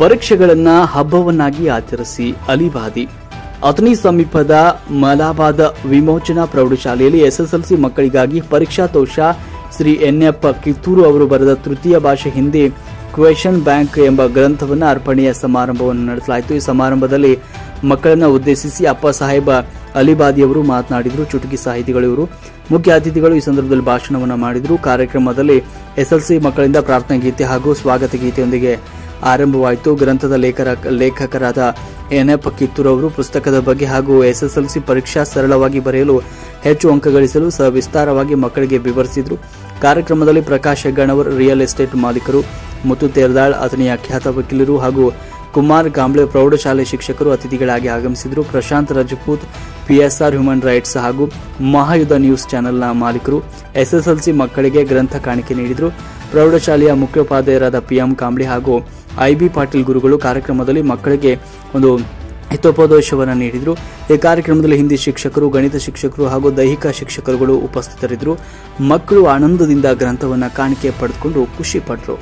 ಪರೀಕ್ಷೆಗಳನ್ನ ಹಬ್ಬವನ್ನಾಗಿ ಆಚರಿಸಿ ಅಲಿಬಾದಿ. ಅಥಣಿ ಸಮೀಪದ ಮಲಾಬಾದ್ ವಿಮೋಚನಾ ಪ್ರೌಢಶಾಲೆಯಲ್ಲಿ ಎಸ್ಎಸ್ಎಲ್ಸಿ ಮಕ್ಕಳಿಗಾಗಿ ಪರೀಕ್ಷಾ ತೋಷ ಶ್ರೀ ಎನ್ಎಫ್ ಕಿತ್ತೂರು ಅವರು ಬರೆದ ತೃತೀಯ ಭಾಷೆ ಹಿಂದಿ ಕ್ವೆಶ್ಚನ್ ಬ್ಯಾಂಕ್ ಎಂಬ ಗ್ರಂಥವನ್ನು ಅರ್ಪಣೆಯ ಸಮಾರಂಭವನ್ನು ನಡೆಸಲಾಯಿತು. ಈ ಸಮಾರಂಭದಲ್ಲಿ ಮಕ್ಕಳನ್ನು ಉದ್ದೇಶಿಸಿ ಅಪ್ಪ ಸಾಹೇಬ ಅಲಿಬಾದಿಯವರು ಮಾತನಾಡಿದರು. ಚುಟುಕಿ ಸಾಹಿತಿಗಳು ಇವರು ಮುಖ್ಯ ಅತಿಥಿಗಳು ಈ ಸಂದರ್ಭದಲ್ಲಿ ಭಾಷಣವನ್ನು ಮಾಡಿದರು. ಕಾರ್ಯಕ್ರಮದಲ್ಲಿ ಎಸ್ಎಲ್ಸಿ ಮಕ್ಕಳಿಂದ ಪ್ರಾರ್ಥನಾ ಗೀತೆ ಹಾಗೂ ಸ್ವಾಗತ ಗೀತೆಯೊಂದಿಗೆ ಆರಂಭವಾಯಿತು. ಗ್ರಂಥದ ಲೇಖಕರಾದ ಎನ್ಎಫ್ ಕಿತ್ತೂರು ಅವರು ಪುಸ್ತಕದ ಬಗ್ಗೆ ಹಾಗೂ ಎಸ್ಎಸ್ಎಲ್ಸಿ ಪರೀಕ್ಷಾ ಸರಳವಾಗಿ ಬರೆಯಲು ಹೆಚ್ಚು ಅಂಕ ಗಳಿಸಲು ಸವಿಸ್ತಾರವಾಗಿ ಮಕ್ಕಳಿಗೆ ವಿವರಿಸಿದರು. ಕಾರ್ಯಕ್ರಮದಲ್ಲಿ ಪ್ರಕಾಶ್ ಹೆಗ್ಗಣ್ಣವರ್ ರಿಯಲ್ ಎಸ್ಟೇಟ್ ಮಾಲೀಕರು, ಮುತ್ತು ತೇರ್ದಾಳ್ ಅಥಣಿಯ ಖ್ಯಾತ ವಕೀಲರು ಹಾಗೂ ಕುಮಾರ್ ಗಾಂಬ್ಳೆ ಪ್ರೌಢಶಾಲೆ ಶಿಕ್ಷಕರು ಅತಿಥಿಗಳಾಗಿ ಆಗಮಿಸಿದರು. Prashant Rajput PSR human rights ಹಾಗೂ ಮಹಾಯುಧ ನ್ಯೂಸ್ ಚಾನೆಲ್ನ ಮಾಲೀಕರು ಎಸ್ಎಸ್ಎಲ್ಸಿ ಮಕ್ಕಳಿಗೆ ಗ್ರಂಥ ಕಾಣಿಕೆ ನೀಡಿದರು. ಪ್ರೌಢಶಾಲೆಯ ಮುಖ್ಯೋಪಾಧ್ಯಾಯರಾದ PM ಕಾಂಬ್ಳೆ ಹಾಗೂ IB ಪಾಟೀಲ್ ಗುರುಗಳು ಕಾರ್ಯಕ್ರಮದಲ್ಲಿ ಮಕ್ಕಳಿಗೆ ಒಂದು ಹಿತೋಪದೇಶವನ್ನು ನೀಡಿದರು. ಈ ಕಾರ್ಯಕ್ರಮದಲ್ಲಿ ಹಿಂದಿ ಶಿಕ್ಷಕರು, ಗಣಿತ ಶಿಕ್ಷಕರು ಹಾಗೂ ದೈಹಿಕ ಶಿಕ್ಷಕರುಗಳು ಉಪಸ್ಥಿತರಿದ್ದರು. ಮಕ್ಕಳು ಆನಂದದಿಂದ ಗ್ರಂಥವನ್ನು ಕಾಣಿಕೆ ಪಡೆದುಕೊಂಡು ಖುಷಿ ಪಟ್ಟರು.